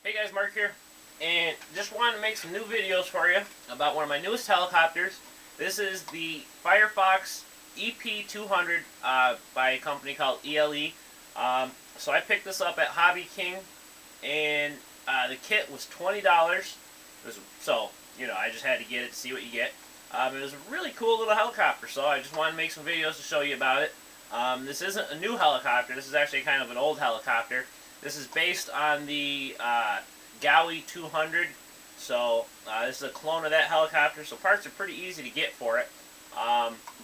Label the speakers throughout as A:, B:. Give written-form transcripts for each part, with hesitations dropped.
A: Hey guys, Mark here, and just wanted to make some new videos for you about one of my newest helicopters. This is the Firefox EP200 by a company called ELE. So I picked this up at Hobby King, and the kit was $20. So, I just had to get it to see what you get. It was a really cool little helicopter, so I just wanted to make some videos to show you about it. This isn't a new helicopter. This is actually kind of an old helicopter. This is based on the ELE200, so this is a clone of that helicopter, so parts are pretty easy to get for it.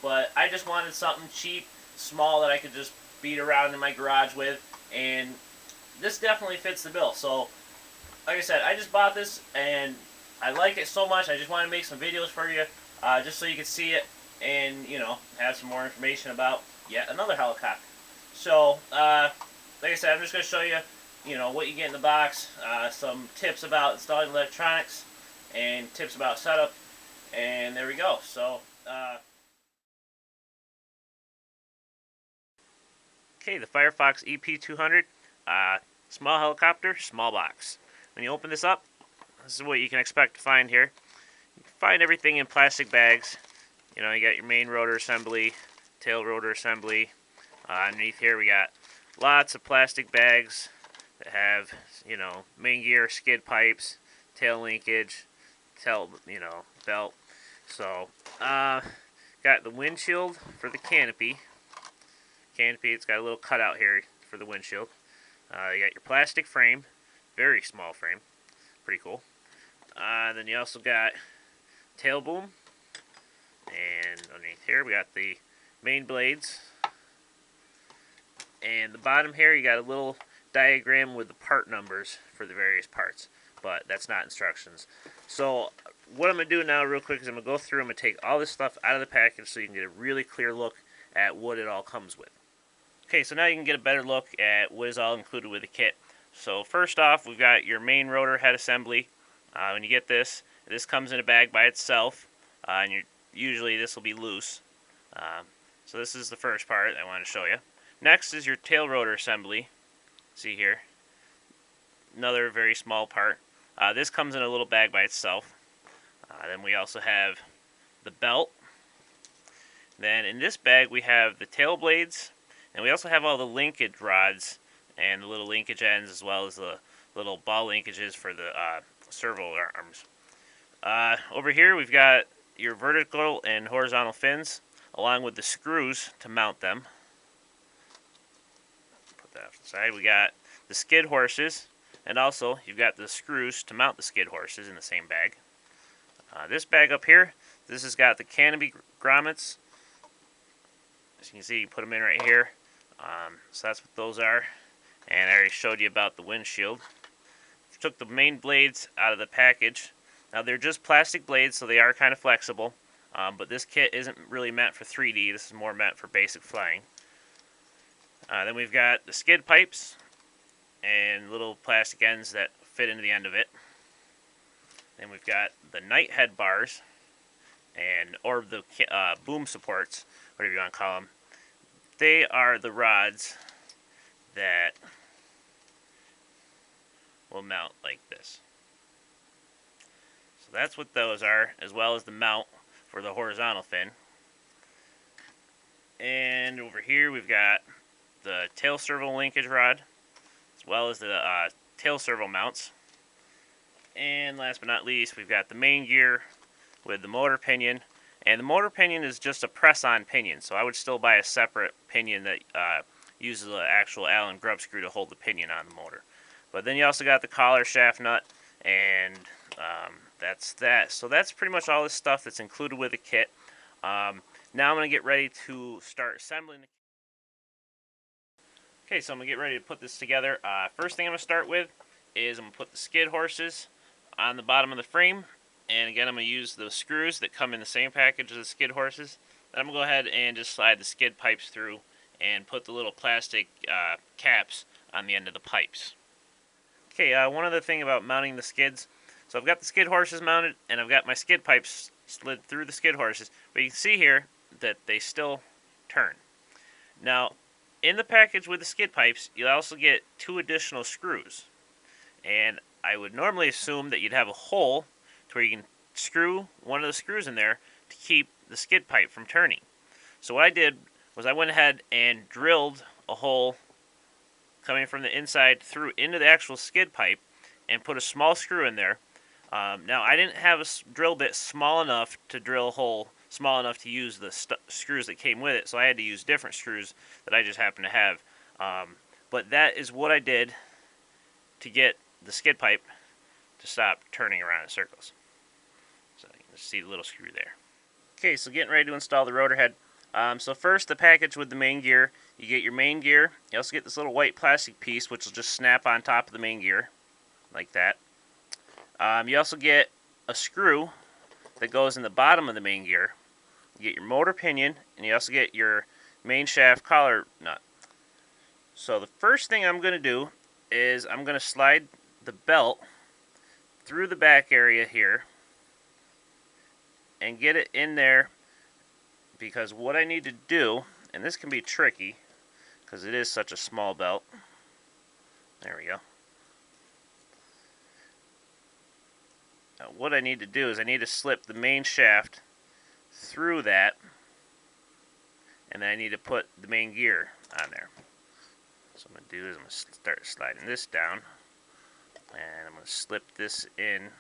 A: But I just wanted something cheap, small, that I could just beat around in my garage with, and this definitely fits the bill. So, like I said, I just bought this, and I like it so much, I just want to make some videos for you, just so you can see it, and, have some more information about yet another helicopter. So, like I said, I'm just going to show you, what you get in the box, some tips about installing electronics, and tips about setup, and there we go. So, okay, the Firefox EP200, small helicopter, small box. When you open this up, this is what you can expect to find here. You can find everything in plastic bags. You got your main rotor assembly, tail rotor assembly. Underneath here we got lots of plastic bags that have, main gear, skid pipes, tail linkage, tail, belt. So, got the windshield for the canopy. It's got a little cutout here for the windshield. You got your plastic frame, very small frame, pretty cool. Then you also got tail boom, and underneath here we got the main blades. And the bottom here you got a little diagram with the part numbers for the various parts, but that's not instructions. So what I'm going to do now real quick is I'm going to go through, I'm going to take all this stuff out of the package so you can get a really clear look at what it all comes with. Okay, so now you can get a better look at what is all included with the kit. So first off, we've got your main rotor head assembly. When you get this comes in a bag by itself, and usually this will be loose. So this is the first part I want to show you. Next is your tail rotor assembly. See here, another very small part. This comes in a little bag by itself. Then we also have the belt. Then in this bag we have the tail blades, and we also have all the linkage rods and the little linkage ends, as well as the little ball linkages for the servo arms. Over here we've got your vertical and horizontal fins, along with the screws to mount them. Put that off to the side. We got the skid horses, and also you've got the screws to mount the skid horses in the same bag. This bag up here, this has got the canopy grommets. As you can see, you put them in right here. So that's what those are. And I already showed you about the windshield. Took the main blades out of the package. Now they're just plastic blades, so they are kind of flexible. But this kit isn't really meant for 3D. This is more meant for basic flying. Then we've got the skid pipes and little plastic ends that fit into the end of it. Then we've got the night head bars, or the boom supports, whatever you want to call them. They are the rods that will mount like this. So that's what those are, as well as the mount for the horizontal fin. And over here we've got the tail servo linkage rod, as well as the tail servo mounts. And last but not least, we've got the main gear with the motor pinion. And the motor pinion is just a press-on pinion, so I would still buy a separate pinion that uses the actual Allen grub screw to hold the pinion on the motor. But then you also got the collar shaft nut, and that's that. So that's pretty much all this stuff that's included with the kit. Now I'm going to get ready to start assembling the kit. Okay, so I'm going to get ready to put this together. First thing I'm going to start with is I'm going to put the skid horses on the bottom of the frame. And again, I'm going to use those screws that come in the same package as the skid horses. Then I'm going to go ahead and just slide the skid pipes through and put the little plastic caps on the end of the pipes. Okay, one other thing about mounting the skids. So I've got the skid horses mounted, and I've got my skid pipes slid through the skid horses. But you can see here that they still turn. Now, in the package with the skid pipes, you'll also get 2 additional screws. And I would normally assume that you'd have a hole to where you can screw one of the screws in there to keep the skid pipe from turning. So what I did was I went ahead and drilled a hole coming from the inside through into the actual skid pipe and put a small screw in there. Now I didn't have a drill bit small enough to drill a hole small enough to use the screws that came with it, so I had to use different screws that I just happened to have. But that is what I did to get the skid pipe to stop turning around in circles. So you can see the little screw there. Okay, so getting ready to install the rotor head. So first, the package with the main gear. You get your main gear. You also get this little white plastic piece, which will just snap on top of the main gear, like that. You also get a screw that goes in the bottom of the main gear. You get your motor pinion, and you also get your main shaft collar nut. So the first thing I'm going to do is I'm going to slide the belt through the back area here and get it in there, because what I need to do, and this can be tricky because it is such a small belt. There we go. Now what I need to do is I need to slip the main shaft through that, and then I need to put the main gear on there. So what I'm going to do is I'm going to start sliding this down, and I'm going to slip this in,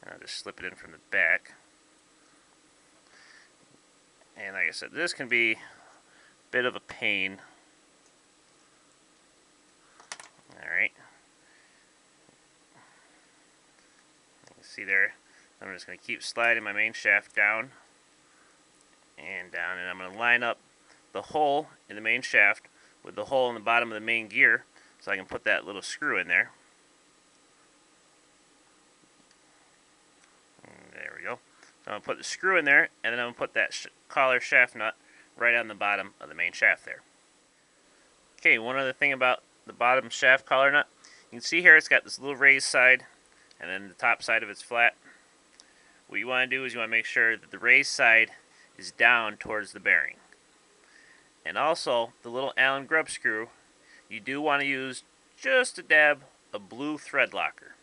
A: and I'll just slip it in from the back. And like I said, this can be a bit of a pain. Alright. You can see there, I'm just going to keep sliding my main shaft down and down, and I'm going to line up the hole in the main shaft with the hole in the bottom of the main gear so I can put that little screw in there. And there we go. So I'm going to put the screw in there, and then I'm going to put that collar shaft nut right on the bottom of the main shaft there. Okay, one other thing about the bottom shaft collar nut. You can see here it's got this little raised side, and then the top side of it's flat. What you want to do is you want to make sure that the raised side is down towards the bearing. And also, the little Allen grub screw, you do want to use just a dab of blue thread locker.